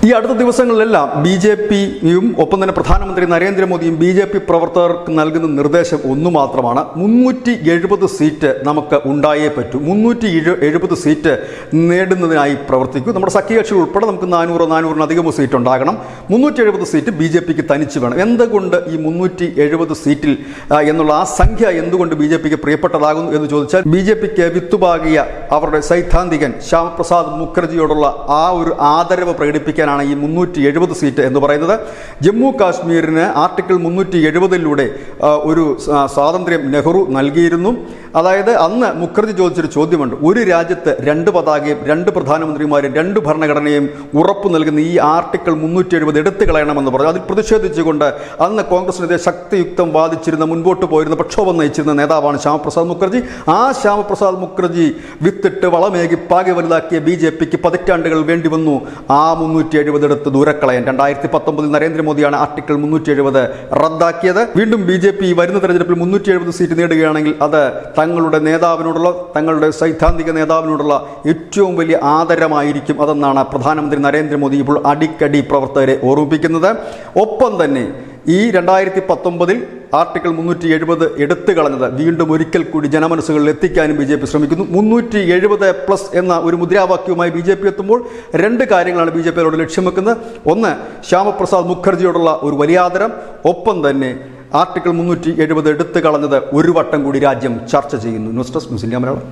ഈ അടുത്ത ദിവസങ്ങളിലെല്ലാം BJP-യും ഒപ്പം തന്നെ പ്രധാനമന്ത്രി നരേന്ദ്രമോദിയും BJP പ്രവർത്തകർക്ക് നൽകുന്ന നിർദ്ദേശം ഒന്നു മാത്രമാണ്: 370 സീറ്റ് നമുക്ക് ഉണ്ടായേ പറ്റൂ. 370 സീറ്റ് നേടുന്നതിനായി പ്രവർത്തിക്കൂ. നമ്മുടെ സഖ്യകക്ഷികൾ ഉൾപ്പെടെ നമുക്ക് 400-400-ലധികമോ സീറ്റ് ഉണ്ടാകണം. 370 സീറ്റ് BJP-ക്ക് തനിച്ച് വേണം. എന്തുകൊണ്ട് ഈ 370 സീറ്റിൽ എന്നുള്ള ആ സംഖ്യ എന്തുകൊണ്ട് BJP-ക്ക് പ്രിയപ്പെട്ടതാകുന്നു എന്ന് ചോദിച്ചാൽ, BJP-ക്ക് വിത്തുപാകിയ അവരുടെ സൈദ്ധാന്തികൻ ശ്യാമപ്രസാദ് മുഖർജിയോടുള്ള ആ ഒരു ആദരവ് പ്രകടിപ്പിക്കാൻ ഈ 370 സീറ്റ് എന്ന് പറയുന്നത്. ജമ്മു കാശ്മീരിന് ആർട്ടിക്കിൾ 370-ലൂടെ ഒരു സ്വാതന്ത്ര്യം നെഹ്റു നൽകിയിരുന്നു. അതായത് അന്ന് മുഖർജി ചോദിച്ചൊരു ചോദ്യമുണ്ട്: ഒരു രാജ്യത്ത് 2 പതാകയും 2 പ്രധാനമന്ത്രിമാരും 2 ഭരണഘടനയും ഉറപ്പു നൽകുന്ന ഈ ആർട്ടിക്കിൾ 370 എടുത്തു കളയണമെന്ന് പറഞ്ഞു. അതിൽ പ്രതിഷേധിച്ചുകൊണ്ട് അന്ന് കോൺഗ്രസിനെതിരെ ശക്തിയുക്തം വാദിച്ചിരുന്ന, മുൻപോട്ട് പോയിരുന്ന, പ്രക്ഷോഭം നയിച്ചിരുന്ന നേതാവാണ് ശ്യാമപ്രസാദ് മുഖർജി. ആ ശ്യാമപ്രസാദ് മുഖർജി വിത്തിട്ട് വളമേകി പാകെ വലുതാക്കിയ BJP-ക്ക് പതിറ്റാണ്ടുകൾ വേണ്ടി വന്നു ആ 370 എടുത്ത് ദൂരക്കളയാൻ. 2019 നരേന്ദ്രമോദിയാണ് ആർട്ടിക്കിൾ 370 റദ്ദാക്കിയത്. വീണ്ടും BJP വരുന്ന തെരഞ്ഞെടുപ്പിൽ 370 സീറ്റ് നേടുകയാണെങ്കിൽ അത് തങ്ങളുടെ നേതാവിനോടുള്ള, തങ്ങളുടെ സൈദ്ധാന്തിക നേതാവിനോടുള്ള ഏറ്റവും വലിയ ആദരമായിരിക്കും അതെന്നാണ് പ്രധാനമന്ത്രി നരേന്ദ്രമോദി ഇപ്പോൾ അടിക്കടി പ്രവർത്തകരെ ഓർമ്മിപ്പിക്കുന്നത്. ഒപ്പം തന്നെ ഈ 2019 ആർട്ടിക്കിൾ 370 എടുത്തു കളഞ്ഞത് വീണ്ടും ഒരിക്കൽ കൂടി ജനമനസ്സുകളിൽ എത്തിക്കാനും BJP ശ്രമിക്കുന്നു. 370+ എന്ന ഒരു മുദ്രാവാക്യവുമായി BJP എത്തുമ്പോൾ 2 കാര്യങ്ങളാണ് BJP-യോട് ലക്ഷ്യം വെക്കുന്നത്. ഒന്ന്, ശ്യാമപ്രസാദ് മുഖർജിയോടുള്ള ഒരു വലിയ ആദരം. ഒപ്പം തന്നെ ആർട്ടിക്കിൾ 370 എടുത്തു കളഞ്ഞത് ഒരു വട്ടം കൂടി രാജ്യം ചർച്ച ചെയ്യുന്നു. News desk news India Malayalam.